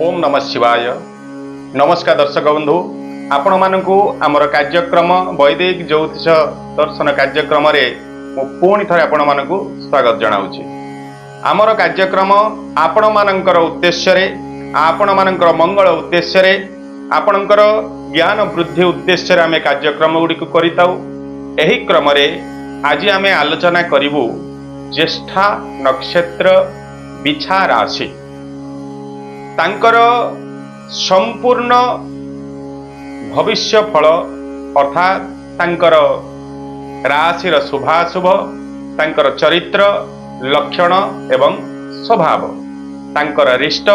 ओम नमः शिवाय। नमस्कार दर्शक बंधु, आपण मानकु आमर कार्यक्रम वैदिक ज्योतिष दर्शन कार्यक्रम रे मु पुणी थरे आपण मानकु स्वागत जनाउछि। आमर कार्यक्रम आपण मानकर उद्देश्य रे, आपण मानकर मंगल उद्देश्य रे, आपणकर ज्ञान वृद्धि उद्देश्य रे आमे कार्यक्रम गुडी करिताउ। एही क्रम रे आज आमे आलोचना करिवु ज्येष्ठा नक्षत्र बिछा राशि तांकर संपूर्ण भविष्य फल अर्थात तांकर राशिर शुभाशुभ, तांकर चरित्र लक्षण एवं स्वभाव, तांकर रिष्ट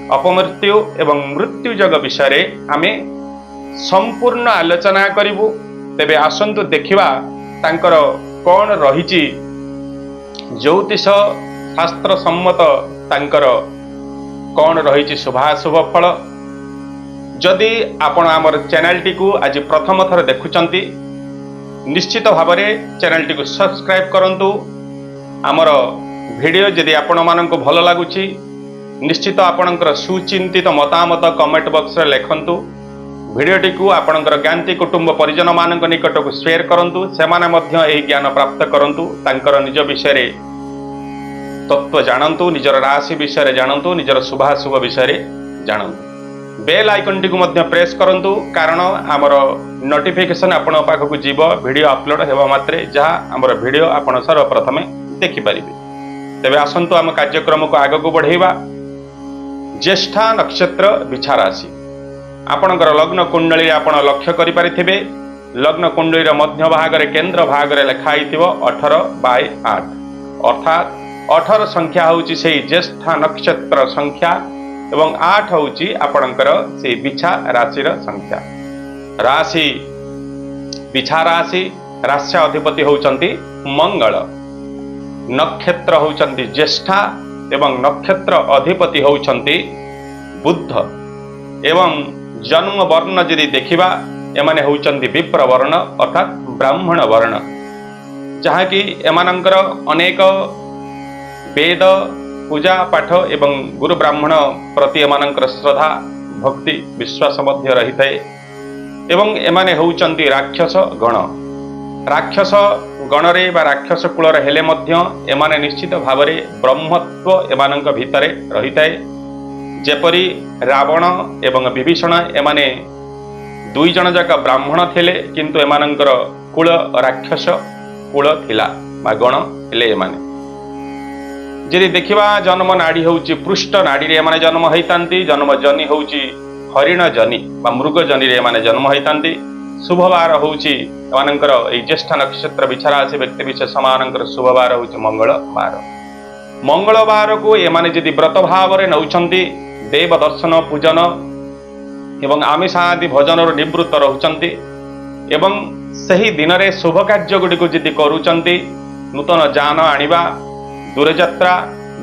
अपमृत्यु एवं मृत्यु जग विषय आमे संपूर्ण आलोचना करिवु। तेबे आसंतु देखिबा तांकर कौन रहिछि ज्योतिष शास्त्र सम्मत तांकर कौन रही शुभाशुभ फल। जदि आपण आमर चैनल टी को आज प्रथम थर देखुचंती निश्चित भाव में चैनल टी को सब्सक्राइब करंतु। आमर वीडियो जदि आपण मानक भल लगुची निश्चित आपणकर सुचिंतित मतामत कमेंट बॉक्स रे लिखंतु। वीडियो टी को आपणकर ज्ञाति कुटुंब परिजन मानक निकट को शेयर करंतु, सेमाने मध्य एही ज्ञान प्राप्त करंतु, तांकर निज विषय रे तत्व जानतु, निजर राशि विषय जानतु, निजर शुभाशुभ विषय जानतु। बेल आइकन टी को मध्य प्रेस करंतु, कारण आमर नोटिफिकेशन आपण पाखक जीव वीडियो अपलोड हेबा मात्रे जहा आमर वीडियो आपण सर्वप्रथमे देखि परिबे। तेबे आसंतु आम कार्यक्रम को आगक बढ़ेबा। ज्येष्ठा नक्षत्र बिछा राशि आपणकर लग्न कुंडली आपण लक्ष्य करि परिथिबे। लग्न कुंडलीर मध्य भाग रे केंद्र भाग रे लिखा आइथिबो 18/8 अर्थात 18 संख्या होउची सेही ज्येष्ठा नक्षत्र संख्या एवं 8 होउची आपणकर से बिछा राशिर संख्या। राशि बिछा राशि, राशि अधिपति होउचंती मंगल, नक्षत्र होउचंती ज्येष्ठा एवं नक्षत्र अधिपति होउचंती बुध एवं जन्म वर्ण यदि देखिबा एमाने होउचंती विप्र वर्ण अर्थात ब्राह्मण वर्ण, जहा कि एमानंकर अनेक वेद पूजा पाठ एवं गुरु ब्राह्मण प्रति एमानंकर श्रद्धा भक्ति विश्वास मध्य रही थाए। एवं एमाने होउचंती राक्षस गण। राक्षस गणरे बा राक्षस कुलर हेले मध्य एमाने निश्चित भाव में ब्रह्मत्व एमानंक भितरे रही थाए। जेपरी रावण एवं विभीषण एमाने दुई जन जाक ब्राह्मण थिले, किंतु एमानंकर कुल राक्षस कुल थिला बा गण थिले। एमाने यदि देखिबा जन्म नाड़ी होउची पृष्ठ नाड़ी रे एमाने जन्म होइतांती, जन्म जनि होउची हरिण जनि बा मृग जनि रे एमाने जन्म होइतांती। शुभ वार होउची एमानंकर ए ज्येष्ठ नक्षत्र बिछा राशि व्यक्ति विशेष समानंकर शुभ वार होउची मंगलवार। मंगलवार को एमाने यदि व्रत भाव रे नउचंती, देव दर्शन पूजन एवं आमिष आदि भोजन रो निवृत्त रहउचंती एवं सही दिन रे शुभ कार्य गुडी को यदि करूचंती, नूतन जान आनिबा, दूरयात्रा,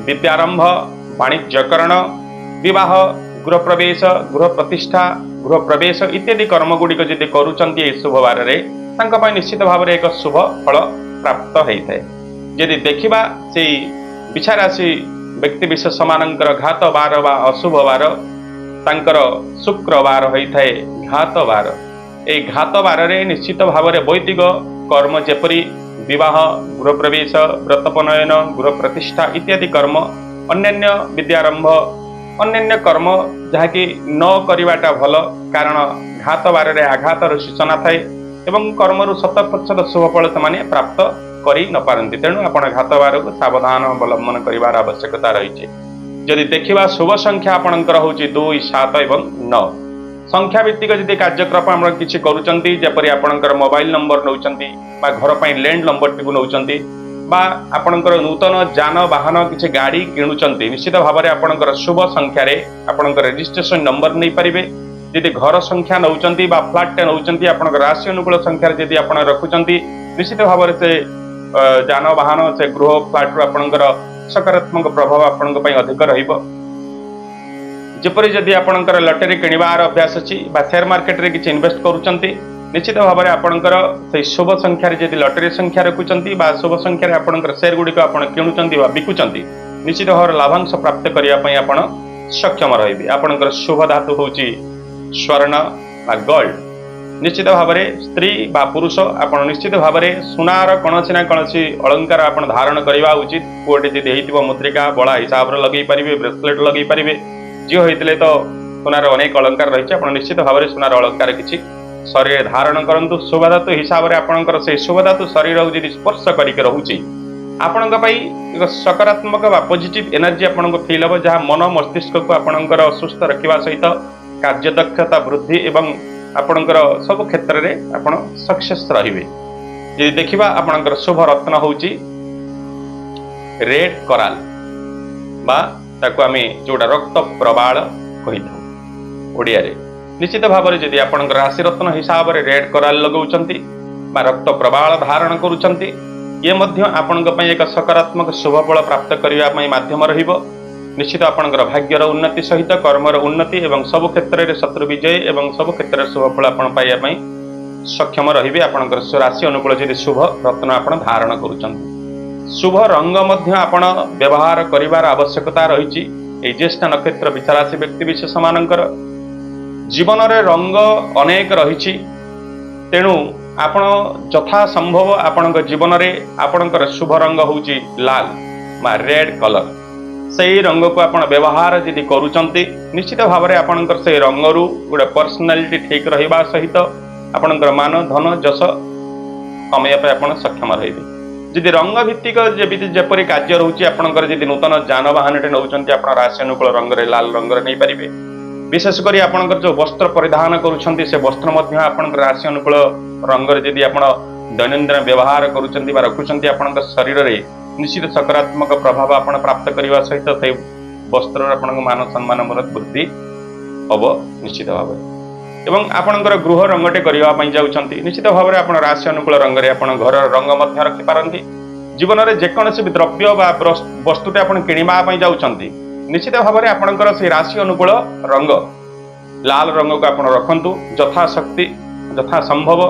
विद्यारंभ, वाणिज्यकरण, विवाह, गृह प्रवेश, गृह प्रतिष्ठा, गृह प्रवेश इत्यादि कर्म गुड़िक जदि करूचंती ए शुभ वार रे तांका पय निश्चित भाव में एक शुभ फल प्राप्त होइथाय। यदि देखिबा सेई बिछा राशि व्यक्ति विशेष मानकर घात वार बा अशुभ वार तांकर शुक्रवार होइथाय घात वार। ए घात वार रे निश्चित भाव में वैदिक कर्म जेपरी विवाह, गृह प्रवेश, व्रतपनयन, गृह प्रतिष्ठा इत्यादि कर्म, अन्यान्य विद्यारंभ, अन्यान्य कर्म जहाँकि न करिवाटा भल, कारण घात बार रे आघातर सूचना थाए एवं कर्मरु 100% शुभ फल से प्राप्त करि न पारंती। तेणु आपण घात बार को सावधान अवलंबन करिवार आवश्यकता रही। यदि देखिबा शुभ संख्या आपणकर होची 2, 7 एवं 9। संख्या भित्तिक यदि कार्यक्रम आम किसी करूचंती, जेपरी आपणकर मोबाइल नंबर नौचंती बा घर पई लैंड नंबर टी नौचंती बा आपणकर नूतन जान वाहन किसी गाड़ी किणुचंती, निश्चित भाव में आपणकर शुभ संख्या रे आपणकर रजिस्ट्रेशन नंबर नहीं पारिबे। यदि घर संख्या नौचंती बा फ्लैट टे नौचंती, आपणकर राशि अनुकूल संख्या यदि आपण रखुचंती, निश्चित भाव में से जान वाहन से गृह फ्लैट रू आपणकर सकारात्मक प्रभाव आपणक पई अधिक रहिबो। जेपरी जदि आपणकर लटरी किणवार अभ्यास अछि बा शेयर मार्केट रे किछि इन्वेस्ट करूचंती, निश्चित भाव में आपणकर से शुभ संख्यार जदि लटरी संख्या रखुचंती बा शुभ संख्यार आपणकर शेयर गुड़िक आपण किणुचंती बा बिकुचंती, निश्चित भाव लाभांश प्राप्त करिया पई आपण सक्षम रहिबे। आपणकर शुभ धातु होची स्वर्ण बा गोल्ड। निश्चित भाव में स्त्री बा पुरुष आपण निश्चित भाव में सुनार कौनसी ना कौनसी अलंकार आपण धारण करवा उचित। पुओटे जदि होइतिबो मुद्रिका बड़ा हिसाब रे लगेई परिबे, ब्रेसलेट लगेई परिबे। झियो होइतिले तो सुनार अनेक अलंकार रही आपण निश्चित भाव में सुनार अलंकार किछि शरीर धारण करंतु। शुभ धातु हिसाब से आपणकर से शुभ धातु शरीर जदि स्पर्श करिके रहूची आपणक पई एक सकारात्मक बा पॉजिटिव एनर्जी आपणको फील हो, जहाँ मन मस्तिष्क को आपणकर सुस्थ रखिबा सहित कार्यदक्षता वृद्धि एवं आपणकर सब क्षेत्र में आपण सक्सेस रहिबे। यदि देखिबा आपणकर शुभ रत्न होची रेड कोराल बा ताको आमे जोडा रक्त प्रवाल कहिथाउ ओडिया रे। निश्चित भाव में जदि आपणकर राशि रत्न हिसाब से रेड कोराल लगाउचंती बा रक्त प्रवाल धारण करूचंती ये मध्य आपणक पई एक सकारात्मक शुभ फल प्राप्त करिवा पई माध्यम रहिबो। निश्चित आपणकर भाग्यर उन्नति सहित कर्मर उन्नति एवं सब क्षेत्र में शत्रु विजय एवं सब क्षेत्र में शुभ फल आपण पाइबा पई सक्षम रहिबे। आपणकर राशि अनुकूल जदि शुभ रत्न आपण धारण करूचंती। शुभ रंग मध्य आपण व्यवहार करिवार आवश्यकता रहिछि। ए ज्येष्ठ नक्षत्र विचारासी व्यक्ति विशेष मानकर जीवन रे रंग अनेक रहिछि, तेणु आपण यथा संभव आपण जीवन रे आपणकर शुभ रंग होची लाल बा रेड कलर। सही रंग को आपण व्यवहार यदि करूचंती निश्चित भाव में आपणकर से रंगरू गोटे पर्सनालिटी ठीक रहिबा सहित आपणकर मान धन जस कमाइया पे आपण सक्षम रहिबे। यदि रंग भित्तिक जेपरि कार्य रहउची आपणकर यदि नूतन जानवाहन टे नउचंती आपण राशि अनुकूल रंग रे लाल रंग रे नै परिबे। विशेष करी आपणकर जो वस्त्र परिधान करूछंती से वस्त्र मध्य आपणकर राशि अनुकूल रंग रे यदि आपण दैनंदिन व्यवहार करूछंती बा रखुछंती आपणकर शरीर रे निश्चित सकारात्मक प्रभाव आपण प्राप्त करने सहित से वस्त्र आपण मान सम्मान वृद्धि हम निश्चित भाव एवं आपणकर गृह रंगटे करने जाऊँगी निश्चित भाव में आप राशि अनुकूल रंग में आप घर रंग रखिपारती। जीवन में जेकोसी भी द्रव्य बा वस्तुटे आप किणवाई जाऊँगी निश्चित भाव में आपणकर से राशि अनुकूल रंग लाल रंग को आप रखु यथाशक्ति यथा संभव।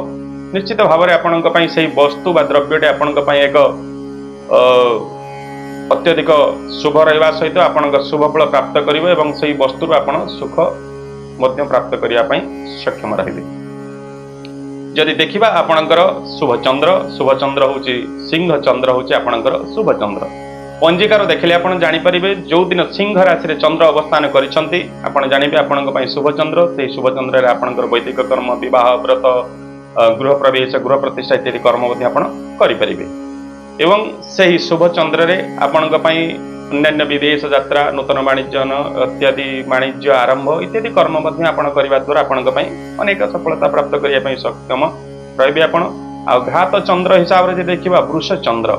निश्चित भाव में आपण से वस्तु बा द्रव्यटे आपण एक अत्यधिक शुभ रहा सहित आपण शुभ फल प्राप्त करेंगे और से वस्तु आपण सुख मध्य प्राप्त करने सक्षम रहिबे। जदि देखिबा आपणकर शुभ चंद्र होची सिंह चंद्र होची आपणकर शुभ चंद्र। पंजिकार देखले आपण जानि परिबे जो दिन सिंह राशि रे चंद्र अवस्थान करिसंती आपण जानिबे आपणक पई शुभ चंद्र। से शुभ चंद्र रे आपणकर वैदिक कर्म विवाह व्रत गृह प्रवेश गृह प्रतिष्ठा इत्यादि कर्म मध्य आपण करि परिबे। एवं सही शुभ चंद्र रे आपणक पई अन्य विदेश यात्रा नूतन वाणिज्य इत्यादि वाणिज्य आरंभ इत्यादि कर्म मध्य आपण करबा द्वारा आपणक पई अनेक सफलता प्राप्त करिया पई सक्षम रहिबे। आपण आ घात चंद्र हिसाब रे देखिबा वृष चंद्र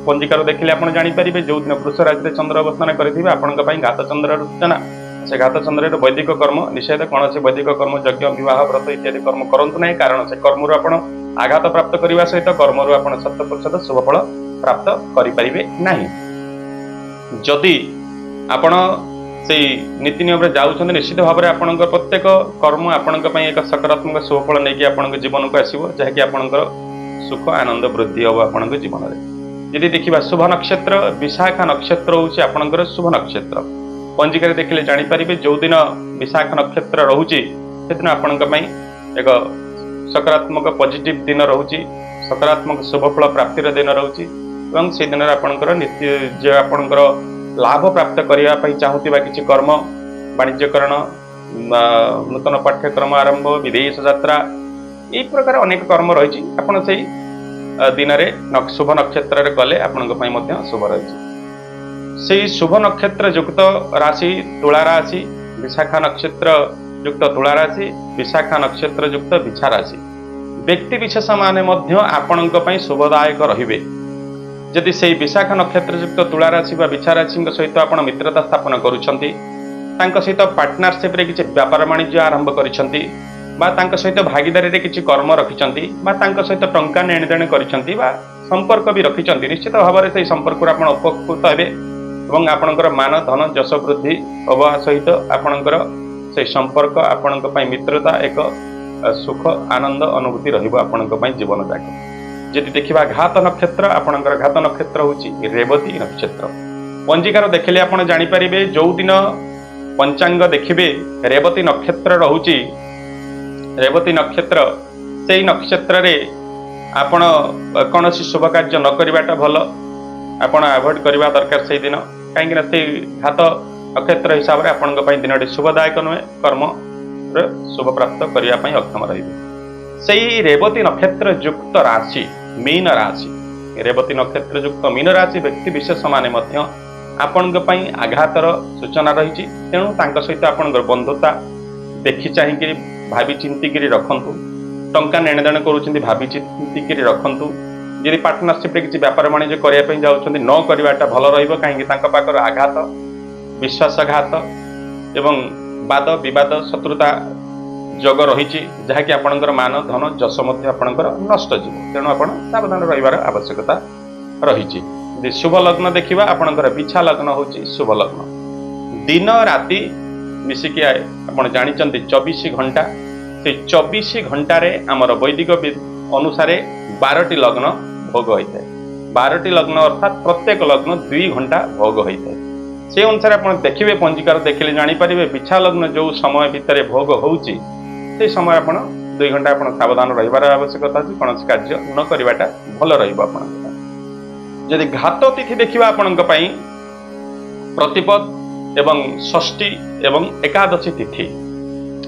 पंजिकार देखिले आपण जानि परिबे जो दिन वृष राशि रे चंद्र अवस्थान करथिबे आपणक पई घात चंद्र सूचना। से घात चंद्र रे वैदिक कर्म निषेध कौन से वैदिक कर्म यज्ञ विवाह व्रत इत्यादि कर्म करंतु नहीं, कारण से कर्म रू आपण आघात प्राप्त करने सहित कर्म रू आप 100% शुभ फल प्राप्त करें नहीं। जदि आपण से नीति नियम जाऊँ निश्चित भाव में आपण प्रत्येक कर्म आपण एक सकारात्मक शुभ फल नहीं आपण जीवन को आसो जहाँकि आपणकर सुख आनंद वृद्धि हम आपण जीवन में। यदि देखा शुभ नक्षत्र विशाखा नक्षत्र हूँ आपणकर शुभ नक्षत्र। पंजिकार देखिले जानीपारे जो दिन विशाखा नक्षत्र रोचे से दिन आपण एक सकारात्मक पॉजिटिव दिन रोचे सकारात्मक शुभ फल प्राप्तिर दिन रोचे से दिन आपणकर नित्य जो आपणकर लाभ प्राप्त करने चाहूबा किसी कर्म वाणिज्यकरण नूतन पाठ्यक्रम आरंभ विदेश यात्रा यही प्रकार अनेक कर्म रही आपड़ से दिन में शुभ नक्षत्र गले आपण शुभ रही। से शुभ नक्षत्र युक्त राशि तुला राशि विशाखा नक्षत्र युक्त तुला राशि विशाखा नक्षत्र युक्त बिछा राशि व्यक्ति विशेष माने आपण शुभदायक रहिबे। जदि से विशाखा नक्षत्र युक्त तुला राशि बिछा राशि सहित आप मित्रता स्थापन करुछंती सहित पार्टनरशिप रे किछि व्यापार वाणिज्य आरंभ करिसंती सहित भागीदारी रे किछि कर्म रखिचंती सहित टंका नेण देण करिसंती संपर्क भी रखिचंती निश्चित भाव में से संपर्क आपण उपकृत हेबे एवं आपणकर मान धन जश वृद्धि हवा सहित आपणकर से संपर्क आपणक पई मित्रता एक सुख आनंद अनुभूति रहिबो आपणक पई जीवन जाक। यदि देखिबा घात नक्षत्र आपणकर घात नक्षत्र होची रेवती नक्षत्र। पंजिकार देखले आपण जानि परिबे जो दिन पंचांग देखिए रेवती नक्षत्र रहुची रेवती नक्षत्र से नक्षत्र रे आपण कौन शुभ कार्य न करवाटा भल आपण अवॉइड करवा दरकार से दिन कहीं से घात नक्षत्र हिसाब से आपण दिन शुभदायक नुहे कर्म शुभ प्राप्त करने अक्षम रही से रेवती नक्षत्र युक्त राशि मीन राशि रेवती नक्षत्र युक्त मीन राशि व्यक्ति विशेष माने आपण आघातर सूचना रही तेणु सहित आपण बंधुता देखि चाहिए भावी चिंतिक रखु टंका नेणदेण कर भावी चिंतिक रखु यदि पार्टनरशिप किसी व्यापार वाणिज्य करने जाऊँच न करवाटा भल रही आघात विश्वासघात एवं वाद विवाद शत्रुता जोग रही जहाँकि आपणकर मान धन जश आपणकर नष्ट जीव तेणु आप सावधान रही आवश्यकता रही शुभ लग्न देखा आपणकर बिछा लग्न हूँ शुभ लग्न दिन राति मिसिकी आप जानते 24 घंटा से 24 घंटे आमर वैदिक अनुसार 12टी लग्न भोग होता है 12टी लग्न अर्थात प्रत्येक लग्न 2 घंटा भोग होता है से अनुसार आप देखिए पंजिकार देखिले जानीपारे बिछा लग्न जो समय भितर भोग होची से समय आप 2 घंटा आप सावधान रही आवश्यकता अच्छी कौन कार्य न करवाटा भल रही घात तिथि देखा आपण प्रतिपद एवं षष्ठी एवं एकादशी तिथि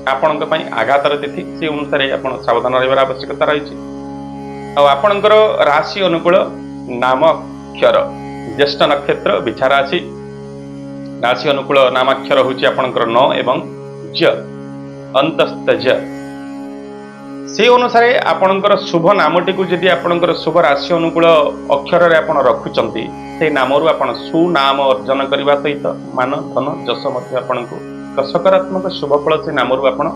आपण आघातर तिथि से अनुसार आप सावधान रही आवश्यकता रही आपणकर राशि अनुकूल नामाक्षर ज्येष्ठ नक्षत्र बिछा राशि राशि अनुकूल नामाक्षर हूँ आपणकर न एवं ज अंतस्थ ज से अनुसार आपणकर शुभ नामटी को जदि आपणकर शुभ राशि अनुकूल अक्षर रे आपण रखुचंती से नामरू आपण सुनाम अर्जन करने सहित मान धन जश आपको सकारात्मक शुभ फल से नामरू आपण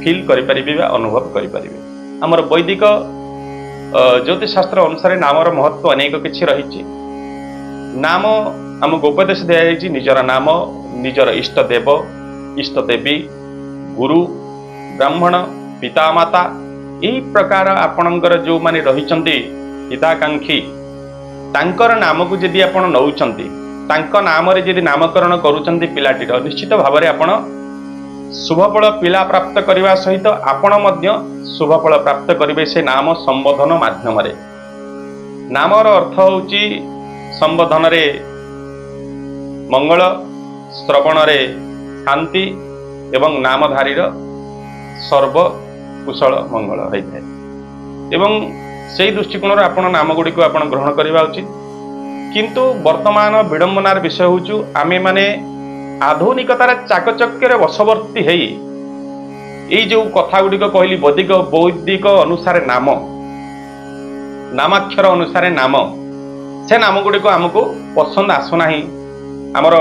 फील करें अनुभव करें आमर वैदिक ज्योतिषशास्त्र अनुसार नामर महत्व अनेक किछि रही नाम आमको उपदेश दिखाई निजर नाम निजर इष्ट देव इष्ट देवी गुरु ब्राह्मण पितामाता यही प्रकार आपणकर जो माने रहिचंती हिताकांक्षी तांकर नाम को जदि आपण नौचंती तांको नाम रे जदि नामकरण करूचंती पिलाटीर निश्चित भाव में आपण शुभफल पिला प्राप्त करने सहित आपण मध्य शुभफल प्राप्त करेंगे से नाम संबोधन माध्यम रे नामर अर्थ होची संबोधन रे मंगल श्रवण रे शांति एवं नामधारी सर्व कुशल मंगल होता है एवं से दृष्टिकोण आपण नाम गुड़ी को आपण ग्रहण करवा उचित किंतु वर्तमान विडंबनार विषय होचु आमे माने आधुनिकतार चाकचक्य वशवर्ती है ये जो कथा गुड़िक कहली वैदिक अनुसार नाम नामाक्षर अनुसार नाम से नाम गुड़िक आमको पसंद आसुना आमर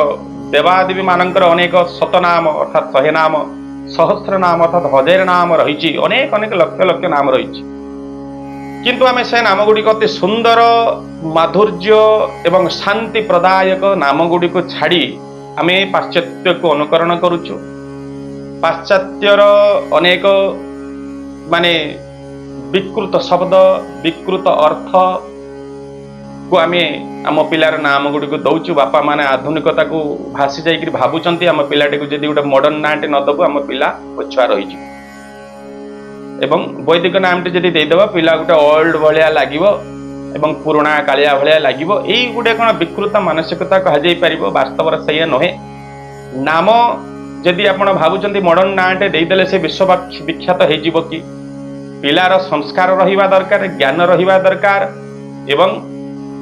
देवादेवी मानकर अनेक शतनाम अर्थात 100 नाम सहस्र नाम अर्थात 1000 नाम रही अनेक अनेक लक्ष लक्ष नाम रही किंतु आमे से नाम गुड़िक अति सुंदर माधुर्य एवं शांति प्रदायक नाम गुड़िक छाड़ी आमे पाश्चात्य को अनुकरण करुचु पाश्चात्यर अनेक माने विकृत शब्द विकृत अर्थ को आमे आम पिलार नाम गुड़िक दौचु बापा माने आधुनिकता को भासी जाइए भावुंट आम पिलाटी को जब गोटे मॉडर्न नाटे न दबु आम पिला पछुआ रही एवं वैदिक नामटे जब देदेव पिला गोटे ओल्ड भाया लगे एवं पुराणा कालिया भाया लगे यही गोटे कौन विकृत मानसिकता कहुपर वास्तव से नुहे नाम जदि आप भावुं मॉडर्न नाटे देदेले से विश्व विख्यात हो कि पिलार संस्कार रहिबा दरकार ज्ञान रहिबा दरकार एवं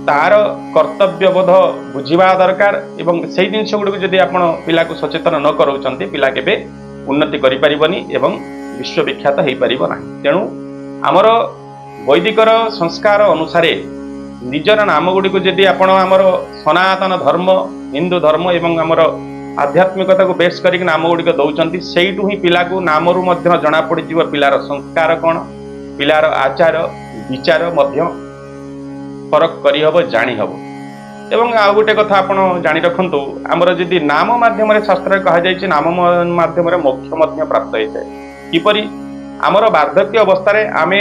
तार कर्तव्य बोध बुझा दरकार एवं से जिनस गुड़ जदि आप पिला को सचेतन न कराउछंती पिला केबे उन्नति करि परिबनी एवं विश्व विख्यात हो पारिब ना तेणु आमर वैदिकर संस्कार अनुसार निजर नाम गुड़ी को जदि आपण आमर सनातन धर्म हिंदू धर्म एवं आमर आध्यात्मिकता को बेस करके नाम गुड़िक दौरान से ही पिला को नामरू जना पड़ पिलार संस्कार कौन पिलार आचार विचार फरक करहब जानीहब एवं आउ गोटे कथा आप जानी रखु आमर जदि नाम मध्यम शास्त्र कहुई नाम मध्यम मोक्ष प्राप्त होता है किपरि आमर वार्धक्य अवस्था आमे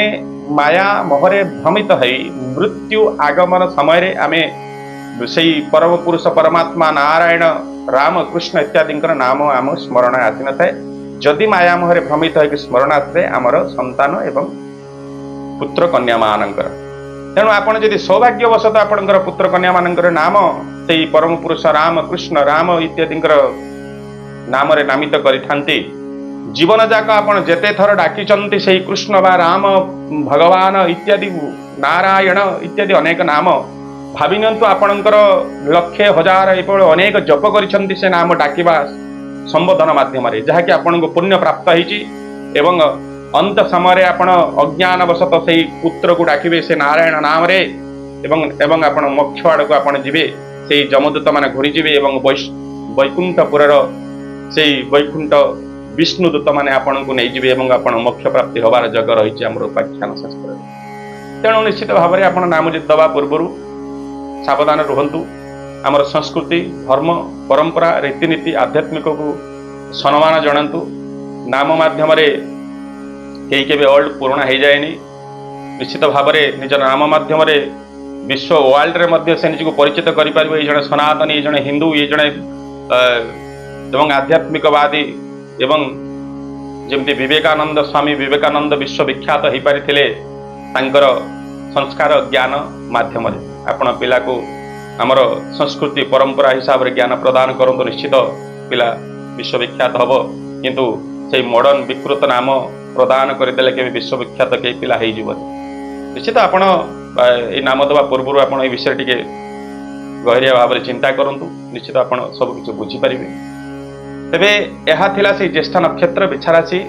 माया मोहरे भ्रमित है मृत्यु आगमन समय आमे से परम पुरुष परमात्मा नारायण राम कृष्ण इत्यादि नाम आम स्मरण आसी न थाए जदि माया मोहरे भ्रमित हो स्मरण आसे आमर संतान एवं पुत्र कन्या मानकर तेणु आपण जदि सौभाग्यवशत आपणकर पुत्र कन्या मानकर नाम से परम पुरुष राम कृष्ण राम इत्यादि नाम रे नामित करिथांती जीवन जाक आपण जेते थर डाकिचंती से कृष्ण बा राम भगवान इत्यादि नारायण इत्यादि अनेक नाम भावी नियंतु आपणकर लक्षे हजार अनेक जप करिछंती से नाम डाकिबा संबोधन माध्यम जहाँकि आपन को पुण्य प्राप्त होती एवं अंत समय आपण अज्ञानवशत से पुत्र को डाकिबे से नारायण नाम रे एवं आपण मोक्ष आड़ को आपण जीवे से जमदूत मान घूरी जीवे एवं वैकुंठपुर से वैकुंठ विष्णुदूत मैंने आपन को नहीं जीवे एवं आपण मोक्ष प्राप्ति होबार जग रही उपाख्यान शास्त्र तेणु निश्चित भाव में आप नाम दवा पूर्व सावधान रुहतु आमर संस्कृति धर्म परंपरा रीतिनीति आध्यात्मिक को सम्मान जनातु नाम माध्यम कई के ओल्ड पुराणा हो जाएनि निश्चित भाव में निज नाम माध्यम विश्व वर्ल्ड रे मध्य से निजको परिचित कर ये जड़े सनातनी ये जड़े हिंदू ये जड़े एवं आध्यात्मिकवादी एवं जमती विवेकानंद स्वामी विवेकानंद विश्वविख्यात हो पारि संस्कार ज्ञान माध्यम आपण पिला को आमर संस्कृति परंपरा हिसाब रे ज्ञान प्रदान करंतु निश्चित पिला विश्वविख्यात हब किंतु से मॉडर्न विकृत नाम प्रदान करदेले के विश्वविख्यात के पिला हो निश्चित आपण ये नाम दवा पूर्व आपण ये विषय टिके गहरिया भाव में चिंता करंतु निश्चित आपण सब किछ बुझी परिबे तेबे एहा थिला से ज्येष्ठ नक्षत्र बिछाराशि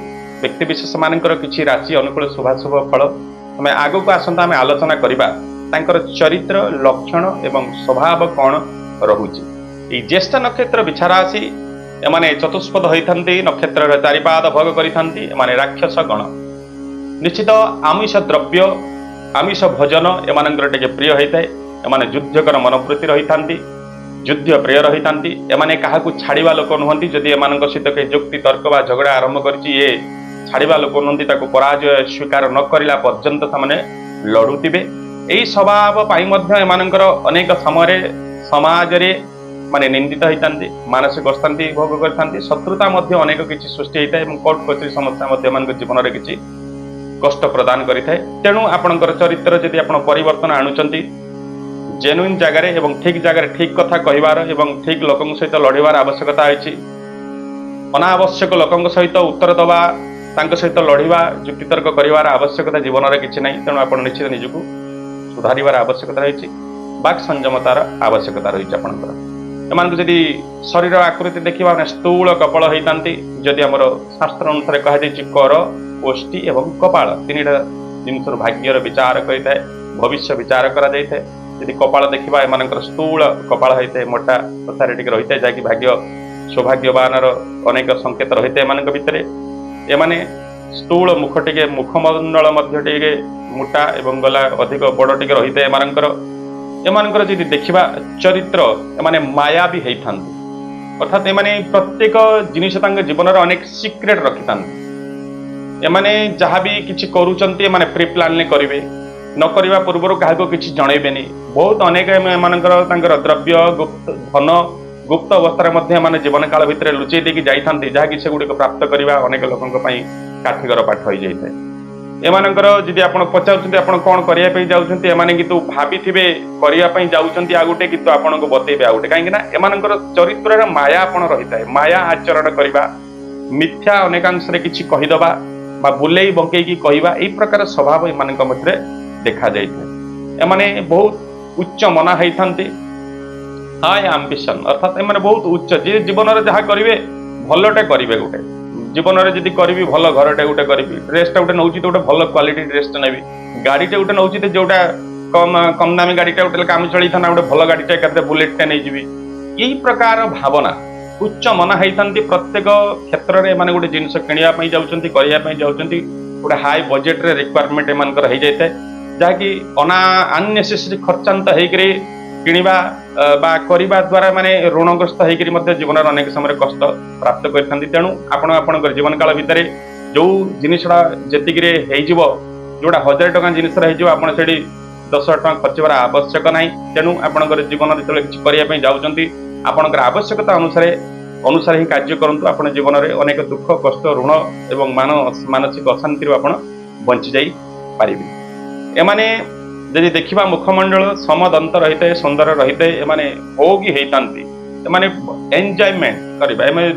व्यक्ति विशेष मानकर किछि राशि अनुकूल शुभाशुभ फल हमें आगो को आसंता हमें आलोचना करिबा तांकर चरित्र लक्षण एवं स्वभाव कौन रहुछि ई ज्येष्ठ नक्षत्र बिछाराशि एमाने चतुष्पद होइथांती नक्षत्र चारिपाद भोग करिथांती एमाने राक्षस गण निश्चित आमिष द्रव्य आमिष भोजन एमानंकर टिके प्रिय होइथाय एमाने युद्धकर मनोवृत्ति रहिथांती युद्ध प्रिय रहिथांती एमाने काहाकू छाड़िबा लोक नुहंती जदि एमानंक सहित के युक्ति तर्क बा झगड़ा आरंभ करछि ये छाड़िबा लोक नुहंती ताको पराजय स्वीकार न करिला पर्यंत सामने लड़ुतिबे एई स्वभाव पाई मध्य एमानंकर अनेक समय समाज रे माने निंदित होइथांती मानसिक अशांति भोग करथांती शत्रुता मध्य अनेक किछि सृष्टि होइताय एवं कोर्ट कचेरी समस्या मध्य एमानक जीवन रे किछि कष्ट प्रदान करिथाय तेणु आपणकर चरित्र जदि आपण परिवर्तन आणुचंती जेन्युइन जगार एवं ठीक जगार ठीक कथा कहबार एवं ठीक लोक सहित लड़ार आवश्यकता है अनावश्यक लोक सहित उत्तर दवा सहित लड़वा युक्तितर्क कर आवश्यकता जीवन में किसी ना तेणु आप निश्चित निजको सुधार आवश्यकता रही बाक संयमतार आवश्यकता रही आपंकर एम जदि शरीर आकृति देखा स्थूल कपाल होता जदि आम शास्त्र अनुसार कहुई कर ओष्ठी एवं कपाल तीन जिन भाग्यर विचार करें भविष्य विचार करा यदि कपाल देखा एम स्थूल कपाल होता है मोटा कथार टे रही है जहाँकि भाग्य सौभाग्यवान अनेक संकेत रही है एम भितर एमाने स्थूल मुख टे मुखमंडल टे मोटा एवं गला अधिक बड़ टे रही है एमानकर जदि देखा चरित्र एमाने माया भी होता अर्थात एमाने प्रत्येक जिनिस जीवन अनेक सिक्रेट रखि था एमाने जहाँ भी किसी करुँच प्री प्लान करेंगे न करने पूर्व क्या किसी जनइबेनि बहुत अनेक एमानकर द्रव्य गुप्त धन गुप्त अवस्था जीवन काल भितर लुचई देकी जाइथांती जहाँकि से गुड़िक प्राप्त करने अनेक लोकों काठिगर पाठ हो जाए एमानकर जदि आप पचारुंट आप कौन करने जाऊँच एमाने किंतु भाभी थे करने जाऊँच आ गोटे किंतु आपको बतेबे आ गोटे कहीं एमानकर चरित्र माया आपन रही है माया आचरण करवा मिथ्या अनेकांश किसी कहीदबा बुलेई बंकई कहवा यही प्रकार स्वभाव एमान मध्य देखा जाए एमाने बहुत उच्च मना होती हाई आम्बिशन अर्थात एमाने बहुत उच्च जे जीवन में जहाँ करेंगे भलटे करेंगे गोटे जीवन में जब करी भल घरटे गोटे करी ड्रेसटा गोटे नौ गोटे भल क्वालिटी ड्रेसटा नेबी गाड़ीटे गोटे नौ जोटा कम दामी गाड़ीटा गोटे काम चली था गोटे भल गाड़ीटे एक बुलेटे नहीं जी यही प्रकार भावना उच्च मना होती प्रत्येक क्षेत्र में गोटे जिनस किणापी जाऊँच करने गोटे हाई बजेट रे रिक्वायरमेंट एमानकर हो जाए जहाँकि अननेसेसरी खर्चांत होकर किणवा करने द्वारा माने ऋणग्रस्त होकर जीवन अनेक समय कष्ट प्राप्त करते तेणु आपण जीवन काल भितर जो जिनसा जी जोटा 1000 टका जिनस आप 10 टका खर्चबार आवश्यक ना तेणु आपंकर जीवन जो किसी करने जाऊँच ଆପଣଙ୍କର ଆବଶ୍ୟକତା ଅନୁସାରେ ଅନୁସାରେ ହିଁ କାର୍ଯ୍ୟ କରନ୍ତୁ। ଆପଣ ଜୀବନରେ ଅନେକ ଦୁଃଖ କଷ୍ଟ ଋଣ ଏବଂ ମାନସିକ ଅଶାନ୍ତିରୁ ଆପଣ ବଞ୍ଚି ଯାଇ ପାରିବେ। ଏମାନେ ଯଦି ଦେଖିବା ମୁଖମଣ୍ଡଳ ସମଦନ୍ତ ରହିଥାଏ, ସୁନ୍ଦର ରହିଥାଏ, ଏମାନେ ଭୋଗୀ ହେଇଥାନ୍ତି। ଏମାନେ ଏନ୍ଜୟମେଣ୍ଟ କରିବା, ଏମାନେ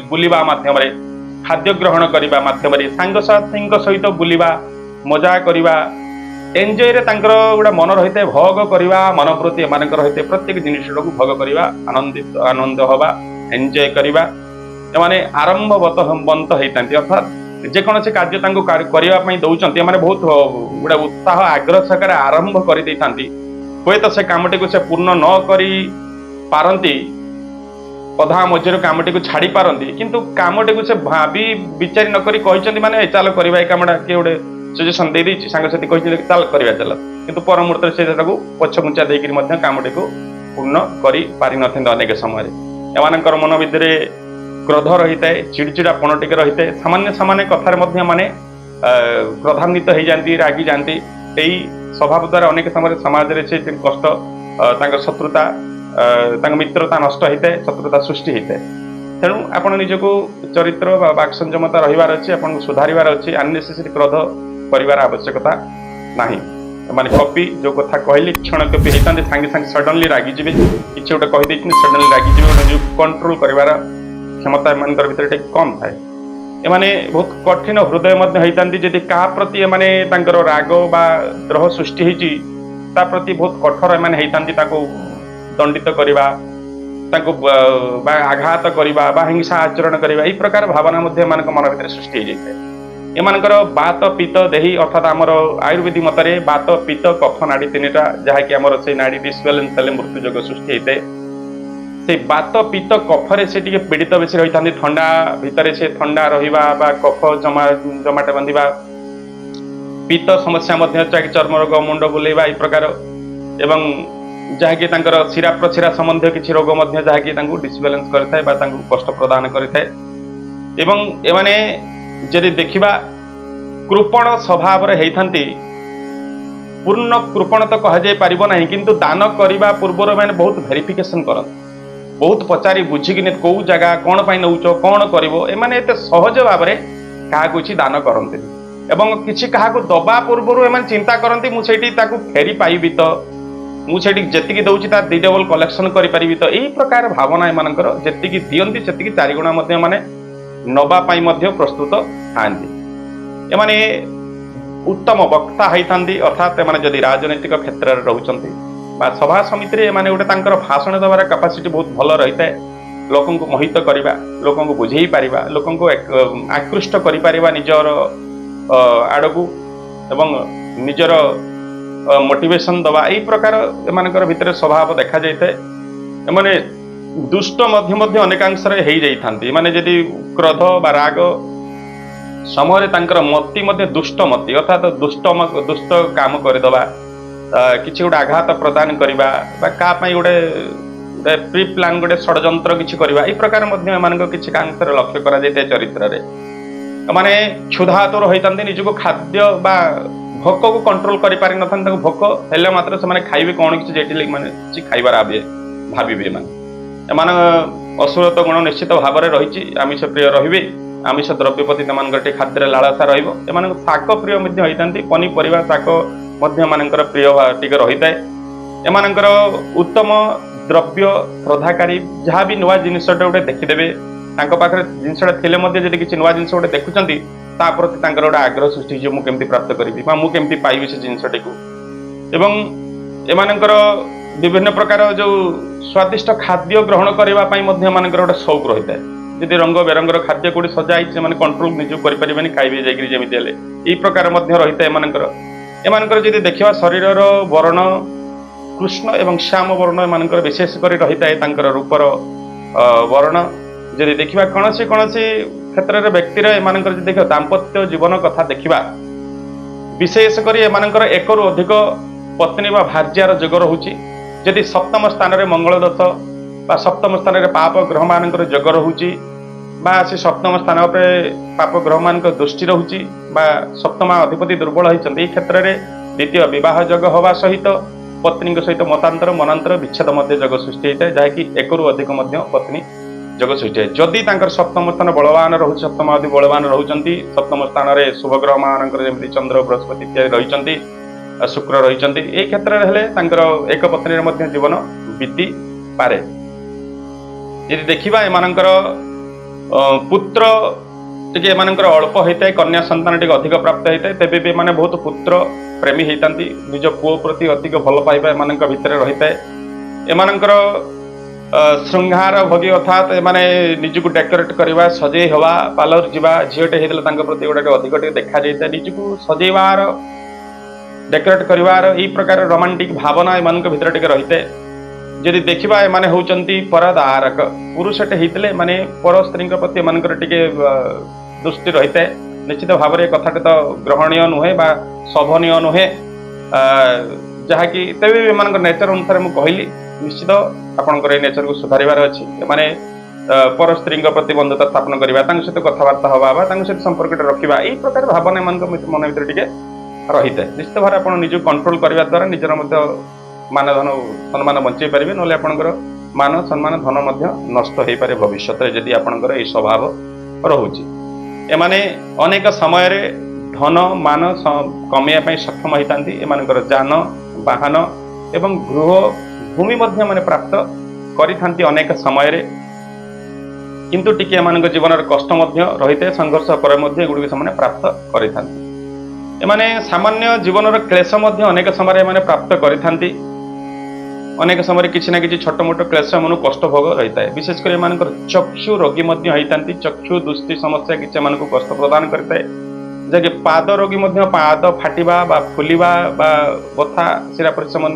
ବୁଲିବା ମାଧ୍ୟମରେ, ଖାଦ୍ୟ ଗ୍ରହଣ କରିବା ମାଧ୍ୟମରେ, ସାଙ୍ଗସାଥୀଙ୍କ ସହିତ ବୁଲିବା, ମଜା କରିବା, ଏନ୍ଜୟରେ ତାଙ୍କର ଗୋଟେ ମନ ରହିଥାଏ, ଭୋଗ କରିବା ମନୋବୃତ୍ତି ଏମାନଙ୍କର ରହିଥାଏ। ପ୍ରତ୍ୟେକ ଜିନିଷଟାକୁ ଭୋଗ କରିବା, ଆନନ୍ଦ ହବା, ଏନ୍ଜୟ କରିବା। ଏମାନେ ଆରମ୍ଭବନ୍ତ ହେଇଥାନ୍ତି, ଅର୍ଥାତ୍ ଯେକୌଣସି କାର୍ଯ୍ୟ ତାଙ୍କୁ କରିବା ପାଇଁ ଦଉଛନ୍ତି ଏମାନେ ବହୁତ ଗୋଟେ ଉତ୍ସାହ ଆଗ୍ରହ ସହକାରେ ଆରମ୍ଭ କରିଦେଇଥାନ୍ତି। ହୁଏତ ସେ କାମଟିକୁ ସେ ପୂର୍ଣ୍ଣ ନ କରି ପାରନ୍ତି, ଅଧା ମଝିରେ କାମଟିକୁ ଛାଡ଼ି ପାରନ୍ତି, କିନ୍ତୁ କାମଟିକୁ ସେ ଭାବି ବିଚାରି ନକରି କହିଛନ୍ତି ମାନେ ଚାଲ କରିବା ଏ କାମଟା, କିଏ ଗୋଟେ ସଜେସନ୍ ଦେଇଦେଇଛି, ସାଙ୍ଗସାଥି କହିଛନ୍ତି ଚାଲ କରିବା ଚାଲ, କିନ୍ତୁ ପର ମୁହୂର୍ତ୍ତରେ ସେ ସେଟାକୁ ପଛଘୁଞ୍ଚା ଦେଇକରି ମଧ୍ୟ କାମଟିକୁ ପୂର୍ଣ୍ଣ କରି ପାରିନଥାନ୍ତି। ଅନେକ ସମୟରେ ଏମାନଙ୍କର ମନ ଭିତରେ କ୍ରୋଧ ରହିଥାଏ, ଚିଡ଼ଚିଡ଼ାପଣ ଟିକେ ରହିଥାଏ, ସାମାନ୍ୟ କଥାରେ ମଧ୍ୟ ମାନେ କ୍ରୋଧାନ୍ୱିତ ହେଇଯାନ୍ତି, ରାଗିଯାନ୍ତି। ଏଇ ସ୍ୱଭାବ ଦ୍ୱାରା ଅନେକ ସମୟରେ ସମାଜରେ ସେ କଷ୍ଟ, ତାଙ୍କ ଶତ୍ରୁତା, ତାଙ୍କ ମିତ୍ରତା ନଷ୍ଟ ହେଇଥାଏ, ଶତ୍ରୁତା ସୃଷ୍ଟି ହେଇଥାଏ। ତେଣୁ ଆପଣ ନିଜକୁ ଚରିତ୍ର ବା ବାକ୍ସଂଯମତା ରହିବାର ଅଛି, ଆପଣଙ୍କୁ ସୁଧାରିବାର ଅଛି। ଅନ୍ନେସେସରି କ୍ରୋଧ କରିବାର ଆବଶ୍ୟକତା ନାହିଁ। ମାନେ କପି ଯୋଉ କଥା କହିଲି କ୍ଷଣ କପି ହେଇଥାନ୍ତି, ସାଙ୍ଗେ ସଡନଲି ରାଗିଯିବେ, କିଛି ଗୋଟେ କହିଦେଇଛନ୍ତି ସଡନଲି ରାଗିଯିବେ, ଗୋଟେ ନିଜକୁ କଣ୍ଟ୍ରୋଲ କରିବାର କ୍ଷମତା ଏମାନଙ୍କର ଭିତରେ ଟିକେ କମ୍ ଥାଏ। ଏମାନେ ବହୁତ କଠିନ ହୃଦୟ ମଧ୍ୟ ହେଇଥାନ୍ତି। ଯଦି କାହା ପ୍ରତି ଏମାନେ ତାଙ୍କର ରାଗ ବା ଦ୍ରୋହ ସୃଷ୍ଟି ହେଇଛି ତା ପ୍ରତି ବହୁତ କଠୋର ଏମାନେ ହେଇଥାନ୍ତି। ତାକୁ ଦଣ୍ଡିତ କରିବା, ତାଙ୍କୁ ବା ଆଘାତ କରିବା ବା ହିଂସା ଆଚରଣ କରିବା, ଏହି ପ୍ରକାର ଭାବନା ମଧ୍ୟ ଏମାନଙ୍କ ମନ ଭିତରେ ସୃଷ୍ଟି ହେଇଯାଇଥାଏ। ଏମାନଙ୍କର ବାତ ପିତ୍ତ ଦେହି, ଅର୍ଥାତ୍ ଆମର ଆୟୁର୍ବେଦିକ ମତରେ ବାତ ପିତ୍ତ କଫ ନାଡି ତିନିଟା, ଯାହାକି ଆମର ସେଇ ନାଡି ଡିସବ୍ୟାଲେନ୍ସ ହେଲେ ମୃତ୍ୟୁ ଯୋଗ ସୃଷ୍ଟି ହେଇଥାଏ। ସେଇ ବାତ ପିତ୍ତ କଫରେ ସେ ଟିକେ ପୀଡ଼ିତ ବେଶୀ ରହିଥାନ୍ତି। ଥଣ୍ଡା ଭିତରେ ସେ ଥଣ୍ଡା ରହିବା ବା କଫ ଜମାଟ ବାନ୍ଧିବା, ପିତ୍ତ ସମସ୍ୟା ମଧ୍ୟ, ଯାହାକି ଚର୍ମ ରୋଗ, ମୁଣ୍ଡ ବୁଲେଇବା ଏହି ପ୍ରକାର, ଏବଂ ଯାହାକି ତାଙ୍କର ଶିରା ପ୍ରଶିରା ସମ୍ବନ୍ଧୀୟ କିଛି ରୋଗ ମଧ୍ୟ ଯାହାକି ତାଙ୍କୁ ଡିସବ୍ୟାଲେନ୍ସ କରିଥାଏ ବା ତାଙ୍କୁ କଷ୍ଟ ପ୍ରଦାନ କରିଥାଏ। ଏବଂ ଏମାନେ ଯଦି ଦେଖିବା କୃପଣ ସ୍ୱଭାବରେ ହେଇଥାନ୍ତି। ପୂର୍ଣ୍ଣ କୃପଣ ତ କୁହାଯାଇ ପାରିବ ନାହିଁ, କିନ୍ତୁ ଦାନ କରିବା ପୂର୍ବରୁ ଏମାନେ ବହୁତ ଭେରିଫିକେସନ କରନ୍ତି, ବହୁତ ପଚାରି ବୁଝିକିନି କୋଉ ଜାଗା କ'ଣ ପାଇଁ ନେଉଛ, କ'ଣ କରିବ। ଏମାନେ ଏତେ ସହଜ ଭାବରେ କାହାକୁ କିଛି ଦାନ କରନ୍ତିନି, ଏବଂ କିଛି କାହାକୁ ଦବା ପୂର୍ବରୁ ଏମାନେ ଚିନ୍ତା କରନ୍ତି ମୁଁ ସେଇଠି ତାକୁ ଫେରି ପାଇବି ତ, ମୁଁ ସେଇଠି ଯେତିକି ଦେଉଛି ତାର 2 ଡବଲ କଲେକ୍ସନ କରିପାରିବି ତ। ଏହି ପ୍ରକାର ଭାବନା ଏମାନଙ୍କର, ଯେତିକି ଦିଅନ୍ତି ସେତିକି 4 ଗୁଣା ମଧ୍ୟ ଏମାନେ ନବା ପାଇଁ ମଧ୍ୟ ପ୍ରସ୍ତୁତ ଥାନ୍ତି। ଏମାନେ ଉତ୍ତମ ବକ୍ତା ହେଇଥାନ୍ତି, ଅର୍ଥାତ୍ ଏମାନେ ଯଦି ରାଜନୈତିକ କ୍ଷେତ୍ରରେ ରହୁଛନ୍ତି ବା ସଭା ସମିତିରେ, ଏମାନେ ଗୋଟେ ତାଙ୍କର ଭାଷଣ ଦେବାର କାପାସିଟି ବହୁତ ଭଲ ରହିଥାଏ। ଲୋକଙ୍କୁ ମୋହିତ କରିବା, ଲୋକଙ୍କୁ ବୁଝେଇ ପାରିବା, ଲୋକଙ୍କୁ ଆକୃଷ୍ଟ କରିପାରିବା ନିଜର ଆଡ଼କୁ, ଏବଂ ନିଜର ମୋଟିଭେସନ ଦେବା, ଏହି ପ୍ରକାର ଏମାନଙ୍କର ଭିତରେ ସ୍ୱଭାବ ଦେଖାଯାଇଥାଏ। ଏମାନେ ଦୁଷ୍ଟ ମଧ୍ୟ ଅନେକାଂଶରେ ହେଇଯାଇଥାନ୍ତି। ମାନେ ଯଦି କ୍ରୋଧ ବା ରାଗ ସମୟରେ ତାଙ୍କର ମତି ମଧ୍ୟ ଦୁଷ୍ଟ ମତି, ଅର୍ଥାତ୍ ଦୁଷ୍ଟ କାମ କରିଦେବା, କିଛି ଗୋଟେ ଆଘାତ ପ୍ରଦାନ କରିବା ବା କାହା ପାଇଁ ଗୋଟେ ପ୍ରି ପ୍ଲାନ୍ ଗୋଟେ ଷଡ଼ଯନ୍ତ୍ର କିଛି କରିବା, ଏହି ପ୍ରକାର ମଧ୍ୟ ଏମାନଙ୍କ କିଛି କାଂଶରେ ଲକ୍ଷ୍ୟ କରାଯାଇଥାଏ ଚରିତ୍ରରେ। ଏମାନେ କ୍ଷୁଧାତୁର ହୋଇଥାନ୍ତି, ନିଜକୁ ଖାଦ୍ୟ ବା ଭୋକକୁ କଣ୍ଟ୍ରୋଲ କରିପାରିନଥାନ୍ତି। ତାଙ୍କୁ ଭୋକ ହେଲେ ମାତ୍ର ସେମାନେ ଖାଇବେ କ'ଣ କିଛି, ଯେଠି ମାନେ କିଛି ଖାଇବାର ଭାବିବେ। ଏମାନେ ଅସୁରତ ଗୁଣ ନିଶ୍ଚିତ ଭାବରେ ରହିଛି, ଆମିଷ ପ୍ରିୟ ରହିବେ, ଆମିଷ ଦ୍ରବ୍ୟ ପ୍ରତି ସେମାନଙ୍କର ଟିକେ ଖାଦ୍ୟରେ ଲାଳସା ରହିବ। ଏମାନଙ୍କୁ ଶାକ ପ୍ରିୟ ମଧ୍ୟ ହେଇଥାନ୍ତି, ପନିପରିବା ଶାକ ମଧ୍ୟ ଏମାନଙ୍କର ପ୍ରିୟ ଟିକେ ରହିଥାଏ। ଏମାନଙ୍କର ଉତ୍ତମ ଦ୍ରବ୍ୟ ଶ୍ରଦ୍ଧାକାରୀ, ଯାହା ବି ନୂଆ ଜିନିଷଟା ଗୋଟେ ଦେଖିଦେବେ, ତାଙ୍କ ପାଖରେ ଜିନିଷଟା ଥିଲେ ମଧ୍ୟ ଯଦି କିଛି ନୂଆ ଜିନିଷ ଗୋଟେ ଦେଖୁଛନ୍ତି ତା ପ୍ରତି ତାଙ୍କର ଗୋଟେ ଆଗ୍ରହ ସୃଷ୍ଟି ହେଇଯିବ, ମୁଁ କେମିତି ପ୍ରାପ୍ତ କରିବି ବା ମୁଁ କେମିତି ପାଇବି ସେ ଜିନିଷଟିକୁ। ଏବଂ ଏମାନଙ୍କର ବିଭିନ୍ନ ପ୍ରକାର ଯେଉଁ ସ୍ୱାଦିଷ୍ଟ ଖାଦ୍ୟ ଗ୍ରହଣ କରିବା ପାଇଁ ମଧ୍ୟ ଏମାନଙ୍କର ଗୋଟେ ସଉକ ରହିଥାଏ। ଯଦି ରଙ୍ଗ ବେରଙ୍ଗର ଖାଦ୍ୟ କୋଉଠି ସଜା ହେଇଛି, ସେମାନେ କଣ୍ଟ୍ରୋଲ ନିଜକୁ କରିପାରିବେନି, ଖାଇବେ ଯାଇକରି ଯେମିତି ହେଲେ, ଏହି ପ୍ରକାର ମଧ୍ୟ ରହିଥାଏ ଏମାନଙ୍କର ଯଦି ଦେଖିବା ଶରୀରର ବର୍ଣ୍ଣ କୃଷ୍ଣ ଏବଂ ଶ୍ୟାମ ବର୍ଣ୍ଣ ଏମାନଙ୍କର ବିଶେଷ କରି ରହିଥାଏ, ତାଙ୍କର ରୂପର ବର୍ଣ୍ଣ। ଯଦି ଦେଖିବା କୌଣସି କ୍ଷେତ୍ରରେ ବ୍ୟକ୍ତିର ଏମାନଙ୍କର ଯଦି ଦେଖିବା ଦାମ୍ପତ୍ୟ ଜୀବନ କଥା ଦେଖିବା, ବିଶେଷ କରି ଏମାନଙ୍କର 1ରୁ ଅଧିକ ପତ୍ନୀ ବା ଭାର୍ଯ୍ୟାର ଯୋଗ ରହୁଛି। ଯଦି ସପ୍ତମ ସ୍ଥାନରେ ମଙ୍ଗଳ ଦୋଷ ବା ସପ୍ତମ ସ୍ଥାନରେ ପାପ ଗ୍ରହମାନଙ୍କର ଯୋଗ ରହୁଛି, ବା ସେ ସପ୍ତମ ସ୍ଥାନ ଉପରେ ପାପ ଗ୍ରହମାନଙ୍କର ଦୃଷ୍ଟି ରହୁଛି, ବା ସପ୍ତମ ଅଧିପତି ଦୁର୍ବଳ ହୋଇଛନ୍ତି, ଏହି କ୍ଷେତ୍ରରେ ଦ୍ୱିତୀୟ ବିବାହ ଯୋଗ ହେବା ସହିତ पत्नी सहित मतांतर मनांतर विच्छेद मध्य जग सृष्टि होता है जहाँकि एकरू अधिक पत्नी जग सृष्टि है जदि सप्तम स्थान बलवान रोचे सप्तम आदि बलवान रोचंती सप्तम स्थान में शुभग्रह मानकर जमी चंद्र बृहस्पति इत्यादि रही शुक्र रही ये क्षेत्र में एक पत्नी जीवन बीती पारे यदि देखा एमानकर पुत्र टी एमानकर अल्प होता है कन्या संतान टी अधिक प्राप्त होता है तेबे भी माने बहुत पुत्र प्रेमी होता निज पुओ प्रति अधिक भल पाइबा एम भितर रही है एमानकर श्रृंगार भोगी अर्थात एमाने निजको डेकोरेट करवा सजे हवा पार्लर जावा झीटे होता प्रति गोटे अधिक देखा जाए निजको सजेबार डेकोरेट करवार यही प्रकार रोमांटिक भावना एम भितर टे रही है जदि देखा एमाने होचंती परदारक पुरुषटे होते माने पर स्त्री प्रति एमानकर टिके दृष्टि रही है निश्चित भाव में कथाटे तो ग्रहणीय नुहे बा शोभनीय नुहे जहाँकि तेज एम नेचर अनुसार मुझे कहली निश्चित आपंकर ये नेचर को सुधार अच्छी माने पर स्त्री प्रति बंधुता स्थापन करवा सहित कथबार्ता हवा सहित संपर्क रखा यही प्रकार भावना मन भर टे रही है निश्चित भाव आप निज कंट्रोल करने द्वारा निजर मान धन सम्मान बंचे पारे ना आपंकर मान सम्मान धन नष्ट हो पारे भविष्य जदि आपंकर ये स्वभाव रोचे एमाने अनेक समय धन मान कमेया सक्षम होता एमानकर जान वाहन एवं गृह भूमि माने प्राप्त करिथांती अनेक समय किंतु टिके एमानक जीवन कष्ट रही है संघर्ष पर एगुड़ी से प्राप्त करिथांती एमाने सामान्य जीवन क्लेश अनेक समय प्राप्त करिथांती अनेक समय किसी ना कि छोट मोट क्लेश मन कष्ट भोग रही है विशेषकर एम चक्षु रोगी होता चक्षु दृष्टि समस्या किसी कष्ट प्रदान करता है जैसे पाद रोगी पाद फाटिबा बा फुलिबा बा बथा शिरा परिश्रम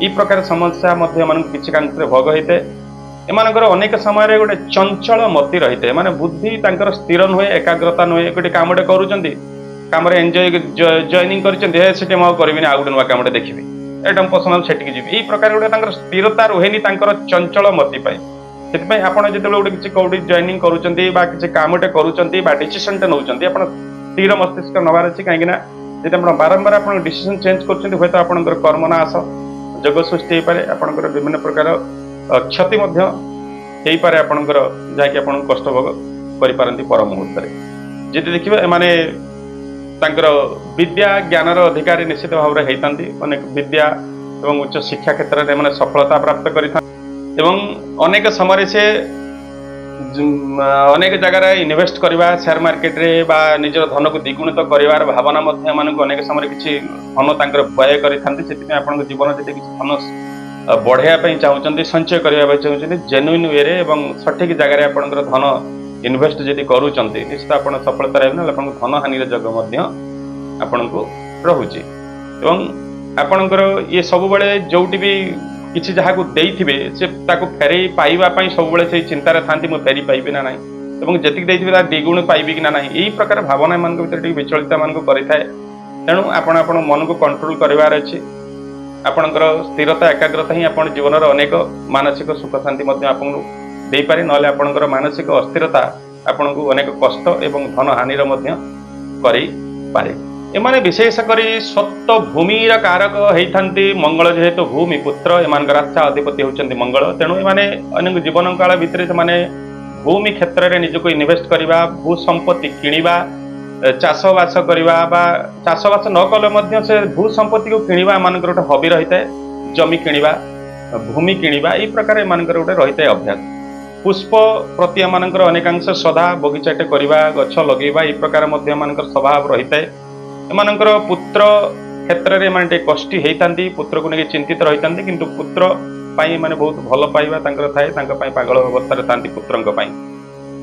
ये प्रकार समस्या किसी कांक्षे भोग होता है एमानकर अनेक समय गोटे चंचल मति रही है माने बुद्धि तांकर स्थिर नुहे एकाग्रता नुहे गोटे कामटे करुँच कम एंजय जॉइनिंग करके मुझे करी आ गए नुआ कामटे देखिए एकदम पसंद से जी प्रकार गोटे स्थिरता रुहेनी चंचल मति से आपड़ जो गोटे किसी कौटी जॉइनिंग करुँच कामटे करुँच डिसीजन टे नौ स्थिर मस्तिष्क नबार अच्छी कहीं जब आप बारंबार आप डिसीजन चेंज कर हूँ तो आपंकर कर्मनाश जग सृष्टि हो पारे आपंकर विभिन्न प्रकार क्षति हो पारे आपंकर जहाँकि आप कष्ट भोग करपारती पर मुहूर्त जब देखिए एमाने तांकर विद्या ज्ञानर अधिकारी निश्चित भाव में होता अनेक विद्या एवं उच्च शिक्षा क्षेत्र में सफलता प्राप्त करता अनेक समय से अनेक जगह इन्वेस्ट करवा शेयर मार्केट रे बा निजर धन को द्विगुणित कर भावना अनेक समय किसी धन तांकर व्यय कर जीवन जब किसी धन बढ़ाई चाहते संचय करने चाहते जेन्युइन वे रे सठिक जगह आपंकर धन इन्वेस्ट जदि करुँच निश्चित आप सफलता रहे ना धन हानि जग आपण को रोचे आपणकर ये सब बड़े जोटी भी किसी जहाँ को देइथिबे से ताको फेरे पाइबापी सब से चिंतार था मुझे फेरी पाइबी ना नहीं जी देते द्विगुण पाइबी कि ना यही प्रकार भावना मान भर विचलिता मान करें तेणु आपण मन को कंट्रोल करार अच्छी आपणकर स्थिरता एकाग्रता ही आप जीवन अनेक मानसिक सुख शांति आपको दे पारे ना आपणकर मानसिक अस्थिरता आपण को अनेक कष्ट एवं धन हानि पारे एमाने विशेषकर सत्व भूमिर कारक होती मंगल जेहेतु भूमि पुत्र एम राजा अधिपति होती मंगल तेणु एमाने अनेक जीवन काल भितर से भूमि क्षेत्र में निजको इन्वेस्ट करवा भू संपत्ति किणवा चाषबास करवा चाषबास न कले से भू संपत्ति को किणवा एम गोटे हबी रही है जमी किणवा भूमि किणवा यही प्रकार एम गोटे रही है अभ्यास पुष्प प्रति एमानकर अनेकांश श्रद्धा बगीचाटे करवा गछ लगेवा यही प्रकार एमानकर स्वभाव रही है एमानकर पुत्र क्षेत्र में माने कष्टी होता पुत्र को लेकिन चिंतित रही था किंतु पुत्र माने बहुत भल पाइबा थाए पागल अवस्था था पुत्र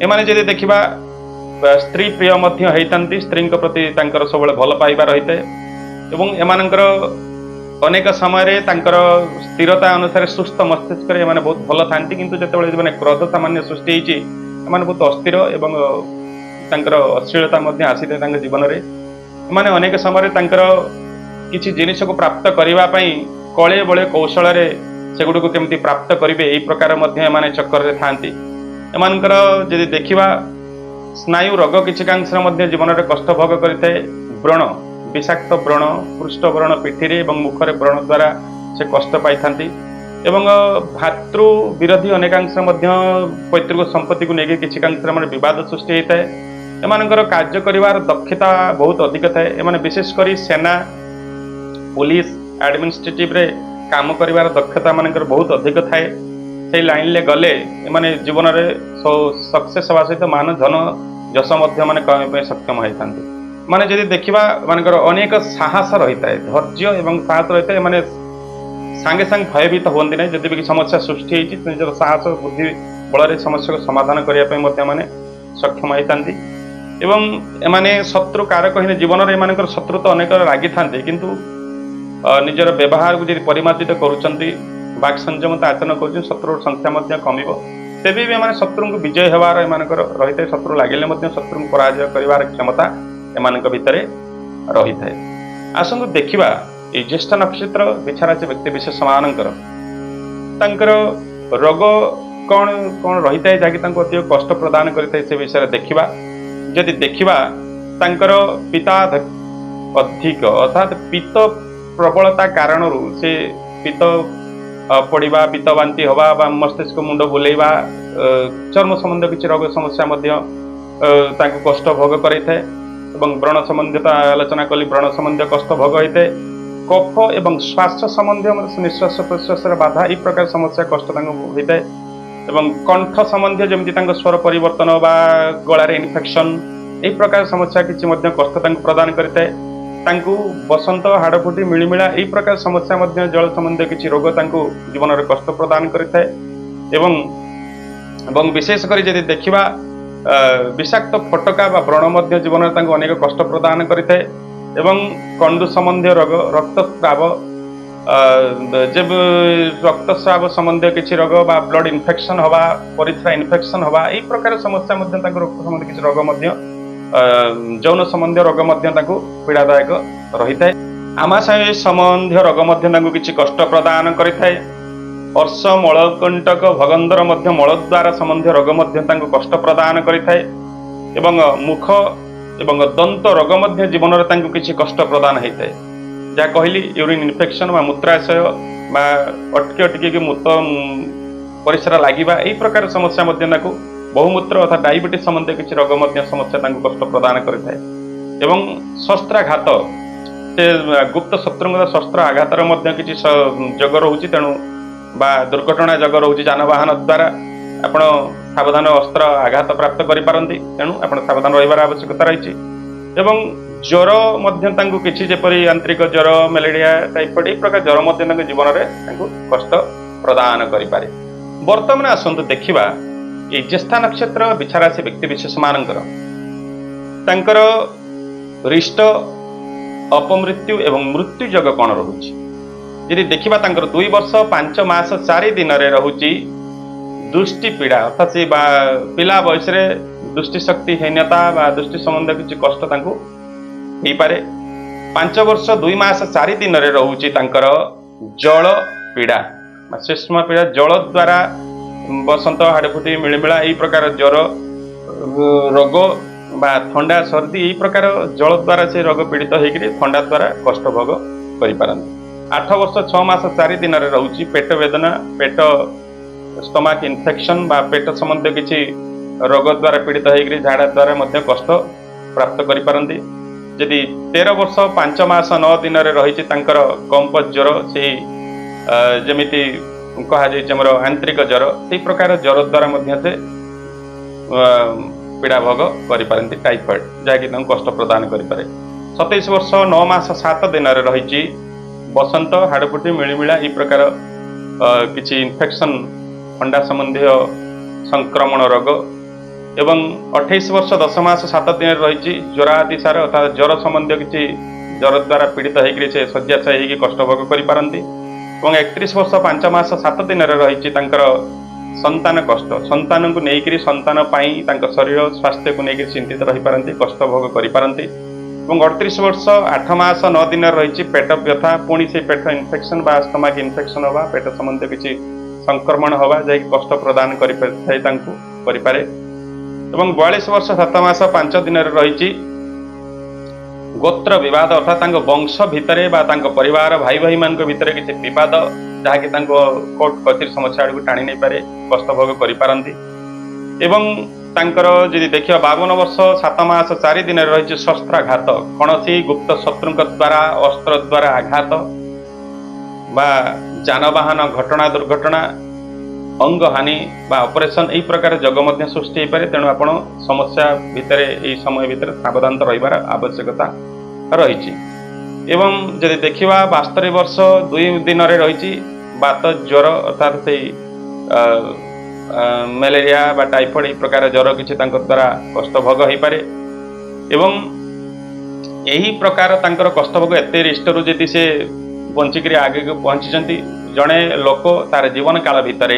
एमाने जदि देखा स्त्री प्रिय होता स्त्री प्रति सब भल पाइबा रही है एवं एमानकर अनेक समय स्थिरता अनुसार सुस्थ मस्तिष्क एमाने बहुत भल था किंतु जो क्रोध सामान्य सृष्टि होती बहुत अस्थिर एवं अश्लीलता आसी था जीवन में माने अनेक समय किसी जिनिस को प्राप्त करने कले बड़े कौशल से गुड़ को केमती प्राप्त करेंगे यही प्रकार एमाने चक्कर था एमानकर जदि देखा स्नायु रोग किसी कांश जीवन में कष्ट भोग करते व्रण विषाक्त व्रण पृष्ठ व्रण पिठी और मुखर व्रण द्वारा से कष्ट पाई एवं भातृ विरोधी अनेकांश पैतृक संपत्ति को लेकिन किसी विवाद सृष्टि होता है। एमानकर कार्य करिवार दक्षता बहुत अधिक थाए। एमाने विशेषकर सेना पुलिस एडमिनिस्ट्रेटिव रे काम करिवार दक्षता मानकर बहुत अधिक थाए। से लाइन ले गले एमाने जीवन रे सक्सेस हवा सहित मान धन यश माने कमे सक्षम होता माने जदि देखिबा मानकर अनेक साहस रही है धैर्य एवं साहस रही है। माने सांगे सांगे भयभीत होती ना जदि भी समस्या सृष्टि होती निजर साहस बुद्धि बल समस्या को समाधान करने सक्षम होता एवं एमाने शत्रु कारक ही जीवन में एम शत्रु तो अनेक रागी था किंतु निजर व्यवहार को जब परिमार्जित करुँच बाक संयमता आचरण कर शत्रु संख्या कम तेबे भी एमाने शत्रु को विजय होवार एम रही है। शत्रु लगे शत्रु को पराजय कर क्षमता एम भितर रही है। आसतु देखा ये ज्येष्ठ नक्षत्र विचाराची व्यक्ति विशेष मानकर रोग कौन कौन रही है जहाँकि अधिक कष्ट प्रदान करते से विषय देखा। जदि देखा पिता अधिक अर्थात पित्त प्रबलता कारण से पित्त पड़ा पित्त बांति हवा मस्तिष्क मुंड बुलेवा चर्म संबंध किसी रोग समस्या कष्ट भोग कर व्रण संबंधित आलोचना कली व्रण संबंधी कष्ट भोग होता है। कफ एवं श्वास संबंधी निश्वास प्रश्वास बाधा ये प्रकार समस्या कष्ट होता है। एवं कंठ संबंधी जमी स्वर परिवर्तन बा गलार इन्फेक्शन यही प्रकार समस्या किसी कष्ट प्रदान करता है। बसंत हाड़फुटी मिलमिला यही प्रकार समस्या जल संबंधी किसी रोग जीवन में कष्ट प्रदान करता है। एवं विशेषकर जदि देखा विषाक्त फटका व्रण जीवन में अनेक कष्ट प्रदान करता है। एवं कंडु संबंधी रोग रक्तस्राव जब रक्तस्राव संबंधी किसी रोग बा ब्लड इन्फेक्शन हवा परिस्रा इन्फेक्शन हवा यही प्रकार समस्या रक्त संबंधी किसी रोग यौन संबंधी रोग पीड़ादायक रही है। आमाशय संबंधी रोग किसी कष्ट प्रदान करता है। अर्श मलकंटक भगंदर मलद्वार संबंधी रोग कष्ट प्रदान करता है। एवं मुख एवं दंत रोग जीवन में किसी कष्ट प्रदान होता है। जहाँ कहली यूरिन इन्फेक्शन मूत्राशय अटके अटके मूत परिसरा लगे यही प्रकार समस्या बहुमूत्र अर्थात डायबिटीज संबंधी किसी रोग समस्या कष्ट प्रदान करता है। एवं शस्त्राघात से गुप्त शत्रु शस्त्र आघातर किसी जग रोचे तेणु बा दुर्घटना जग रोचे जानवाहन द्वारा आपण सावधान अस्त्र आघात प्राप्त करें तेणु आप सावधान रही आवश्यकता रही। एवं ज्वर किसी जपरी आंतरिक ज्वर मलेरिया टाइफॉइड यही प्रकार ज्वर जीवन में कष्ट प्रदान करें। बर्तमान आसतु देखा ये ज्येष्ठा नक्षत्र विचारासी व्यक्ति विशेष मानकर रिष्ट अपमृत्यु एवं मृत्यु जग कौन रोचे यदि देखा 2 वर्ष 5 मास 4 दिन रोचे दृष्टि पीड़ा अर्थात से पिला बयस दृष्टिशक्ति हीनता दृष्टि संबंध किसी कष्ट हो पारे। 5 वर्ष 2 मास 4 दिन रोचे जल पीड़ा सूक्ष्म पीड़ा जल द्वारा बसंत हाड़फुटी मिलमिला यही प्रकार ज्वर रोग बा थंडा सर्दी यही प्रकार जल द्वारा से रोग पीड़ित होकर थंडा द्वारा कष्ट भोग कर 8 वर्ष 6 मास 4 दिन रोचे पेट वेदना पेट स्टमक इन्फेक्शन बा पेट संबंधी किसी रोग द्वारा पीड़ित होकर झाड़ा द्वारा कष्ट प्राप्त करें। जदि 13 वर्ष 5 मास 9 दिन रही कंप ज्वर से जमीती कहुमर आंतरिक ज्वर से प्रकार ज्वर द्वारा से पीड़ा भोग करें टाइफॉइड जहाँकि कष्ट प्रदान करें। 27 वर्ष 9 मास 7 दिन रही बसंत हाड़फुटी मिलमिला यही प्रकार किसी इन्फेक्शन थंडा संबंधी संक्रमण रोग। एवं 28 वर्ष 10 मास 7 दिन रही ज्वरातिसार अर्थात ज्वर संबंधी किसी ज्वर द्वारा पीड़ित होकर से शଯ୍याशायी होकर कष्ट भोग करें। 31 वर्ष 5 मास 7 दिन रही संतान कष्ट संतान को लेकर संतान शरीर स्वास्थ्य को लेकर चिंतित रही पारती कष्ट भोग करें। 38 वर्ष 8 मास 9 दिन रही पेट व्यथा पुणी से पेट इन्फेक्शन बा स्टमक इन्फेक्शन हवा पेट संबंधी किसी संक्रमण हवा जैक कष्ट प्रदान करें। 42 वर्ष 7 मास 5 दिन रही गोत्र विवाद अर्थात तांको वंश भितरे बा तांको परिवार भाई भाई मान भितर किसी विवाद जहाँकि कोर्ट कचेरी समस्या आड़ टाणी नहीं पारे कष्ट भोग करि एवं तांकर यदि देखिए 52 वर्ष 7 मास 4 दिन रही शस्त्राघात कौन गुप्त शत्रु द्वारा अस्त्र द्वारा आघात बा जानवाहन घटना दुर्घटना अंग हानि बा ऑपरेशन यही प्रकार जग मध्य सृष्टि हो पारे तेणु आपण समस्या भितर यही समय भितर सावधान रहिबार आवश्यकता रही एवं जदि देखिबा 72 वर्ष 2 दिन रही बात ज्वर अर्थात से मलेरिया बा टाइफॉइड यही प्रकार ज्वर किसी द्वारा कष्ट भोग हो पारे एवं यही प्रकार तांकर कष्ट भोग एत रिष्टरू जदि से बंचिक आगे पहुंची जड़े लोक तार जीवन काल भितर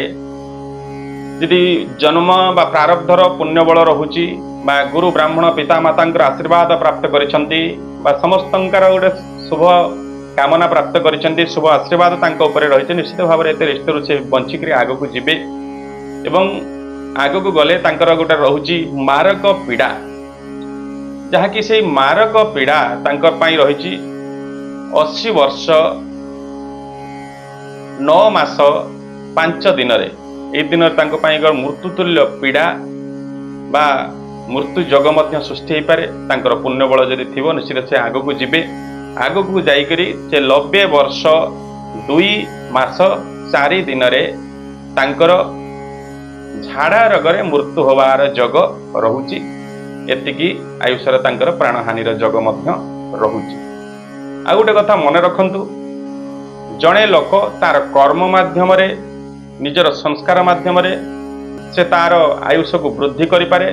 यदि जन्म बा प्रारब्धर पुण्यबल रहुची बा गुरु ब्राह्मण पिता माता आशीर्वाद प्राप्त करिसंती बा समस्तंकर गोटे शुभ कामना प्राप्त करिसंती शुभ आशीर्वाद तांको ऊपर रही निश्चित भाव में एते रिष्टरू से बंचिक आग को जीवे एवं आग को गले तांकर गोटे रहुची मारक पीड़ा जहाँकि से मारक पीड़ा तांकर पाई रही 80 वर्ष 9 मास 5 दिन ए दिन मृत्युतुल्य पीड़ा बा मृत्यु जग मध्य सृष्टि हो पारे तांकर पुण्यबल जदि थी निश्चित से आग को जीवे आग को जाइकरी से 90 वर्ष 2 मास 4 दिन तांकर झाड़ा रोगरे मृत्यु होवार जग रहुची एतिकी आयुषर तांकर प्राणहानिर जग मध्य रहुची। आ गोटे कथा मन रखंतु जड़े लोक तार कर्म माध्यम निजर संस्कार माध्यम से तार आयुष को वृद्धि करिपारे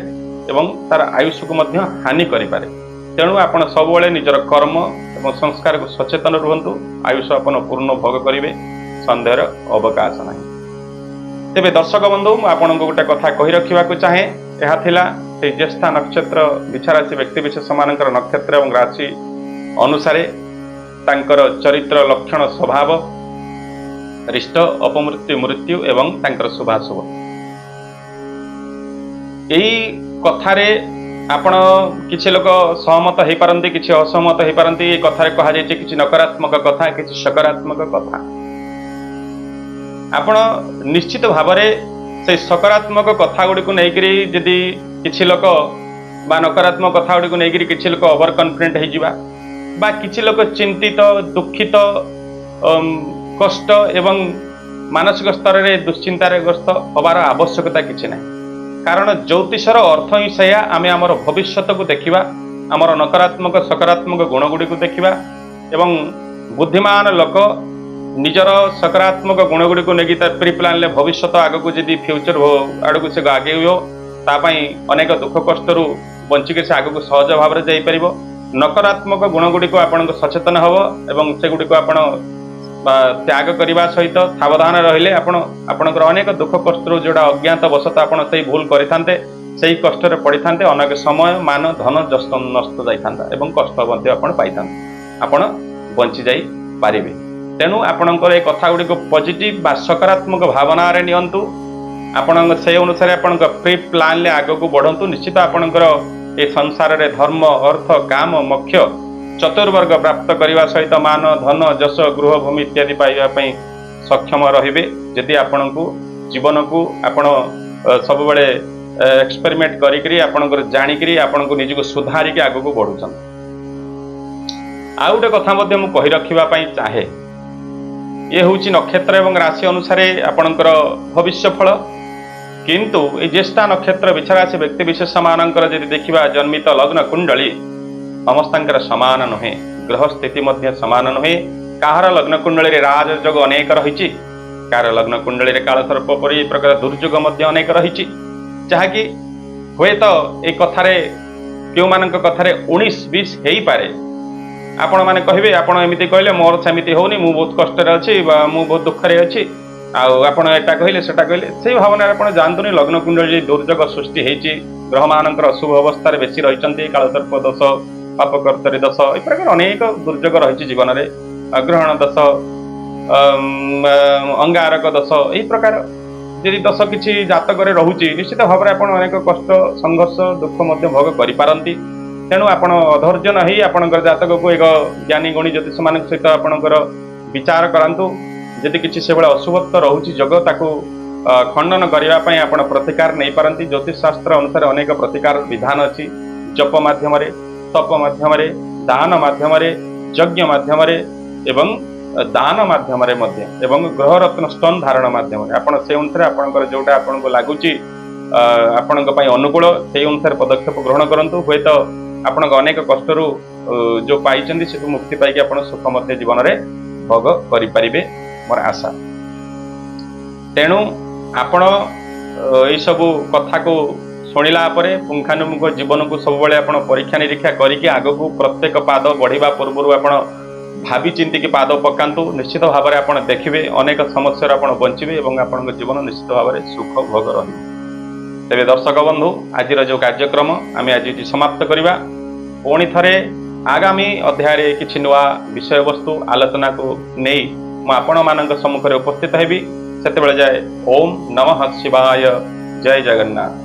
एवं तार आयुष को मध्य हानि करिपारे तेणु आपण सबुबले निजर कर्म एवं संस्कार को सचेतन रुहंतु आयुष आपण पूर्ण भोग करिवे संदेहर अवकाश नहीं। तेबे दर्शक बंधु मु आपण को गोटे कथा कहि रखिबा को चाहे यह थिला से ज्येष्ठा नक्षत्र विचारासी व्यक्ति विशेष मानकर नक्षत्र एवं राशि अनुसारे तांकर चरित्र लक्षण स्वभाव रिष्ट अपमृत्यु मृत्यु एवं तांकर शुभाशुभ यही कथारे आपण किसी लोक सहमत हो पारती किसी असहमत हो पारती ये कथारे कहा जाए किसी नकारात्मक कथा किसी सकारात्मक कथा आपण निश्चित भाव से सकारात्मक कथा गुड़ी को लेकरी यदि किसी लोक बा नकारात्मक कथा गुड़ी को लेकरी किसी लोक ओवर कॉन्फिडेंट हो बा किसी लोक चिंतित दुखित कष्ट एवं मानसिक स्तर में दुश्चिंतार ग्रस्त हबार आवश्यकता किसी ना कारण ज्योतिषर अर्थ ही सैया आम आमर भविष्य को देखा आमर नकारात्मक सकारात्मक गुण गुड़ी को देखा एवं बुद्धिमान लोक निजर सकारात्मक गुण गुड़ी को लेकिन प्री प्लान भविष्य आग को जी फ्यूचर हो आड़ को से आगे हो अनेक दुख कष्ट बंचिक से आग को सहज भाव में जापर नकारात्मक गुण गुड़ी को आपण सचेतन हम एवं से गुड़ी को आपण त्याग करने सहित सावधान रहिले आपणकर अनेक दुख कष्ट जोड़ा अज्ञात वशत आपण से भूल करते से कष्ट पड़ी था अनेक समय मान धन जस्त नष्ट जाता एवं कष्ट पाई था आपण बंची जाई पारिबे तेणु आपणकर ए कथा गुड़ी को पॉजिटिव बा सकारात्मक भावना रे नियंतु आपण से अनुसार आपण प्री प्लान आग को बढ़ंतु निश्चित आपणकर ए संसार रे धर्म अर्थ काम मोक्ष चतुर्वर्ग प्राप्त करने सहित मान धन जश गृह भूमि इत्यादि पाइबा सक्षम रहिबे जदि आपण को जीवन को आपण सब बड़े एक्सपेरिमेंट करी आपणकर जानिकरी आपण को निज को सुधारिक आग को बढ़ुछन। आ गोटे कथा मध्य मु कहि रखिबा पई चाहे ये हूँ नक्षत्र एवं राशि अनुसार आपणकर भविष्य फल किंतु ये ज्येष्ठा नक्षत्र विचारासी व्यक्ति विशेष मानकर यदि देखा जन्मित लग्न कुंडली समस्तर सामान नुहे ग्रह स्थिति मध्य सामान नुहे कहार लग्न कुंडली राजयोग अनेक रही कार लग्न कुंडली कालसर्प परी प्रकार दुर्योग मध्य अनेक रही जहाँकि हुए तो ये कथारे क्यों मानक कथारे 19-20 हो पारे आपण मैंने कहे आपड़ एमती कहले मोर सेमती होनी मु बहुत कष्ट अच्छी मु बहुत दुखरे अच्छी आपण एटा कहले सेटा कहले से भावना आप जानतुनि लग्न कुंडली दुर्योग सृष्टि होती ग्रह मानकर अशुभ अवस्था बेसी रही कालसर्प दोष पापकर्तरी दोष ये प्रकार अनेक दुर्योग रही जीवन में अग्रहण दोष अंगारक दोष यही प्रकार यदि दोष किसी जातक रोचे निश्चित भाव में आप अनेक कष्ट संघर्ष दुख भोग करि पारंती तेणु आपण अधैर्य न होई आपणकर जातक को एक ज्ञानी गुणी ज्योतिष मान सहित आपणकर विचार करंतु यदि किसी से भाई अशुभत्व रोचे जग ताकू खंडन करने आप प्रतिकार नहीं पारती। ज्योतिष शास्त्र अनुसार अनेक प्रतिकार विधान अच्छी जप मध्यम तप मध्यम दान मध्यम यज्ञ मध्यम एवं दान मध्यम एवं ग्रहरत्न स्टोन धारण मध्यम आपण से अनुसार आपंकर जोटा आपको लगुच आपण अनुकूल से अनुसार पदक्षेप ग्रहण करूँ हे तो आपण अनेक कष्ट जो पाई से मुक्ति पाई आप सुख मध्य जीवन में भोग करें मोर आशा। तेणु आपण ये सबू कथा को शुणिला पुंखानुपुंख जीवन को सब आपण परीक्षा निरीक्षा करके आग को प्रत्येक पाद बढ़िया पूर्व आपण भावी चिंतिकी पाद पकातु निश्चित भाव में आप देखिए अनेक समस्या आप बचे और आपण जीवन निश्चित भाव में सुख भोग रही। तेरे दर्शक बंधु आज जो कार्यक्रम आम आज समाप्त करवा पुणी थे आगामी अध्याय किसी नुआ विषय वस्तु आलोचना को नहीं मुझे सम्मुख में उपस्थित हेबी। सेते जाए ओम नमः शिवाय। जय जगन्नाथ।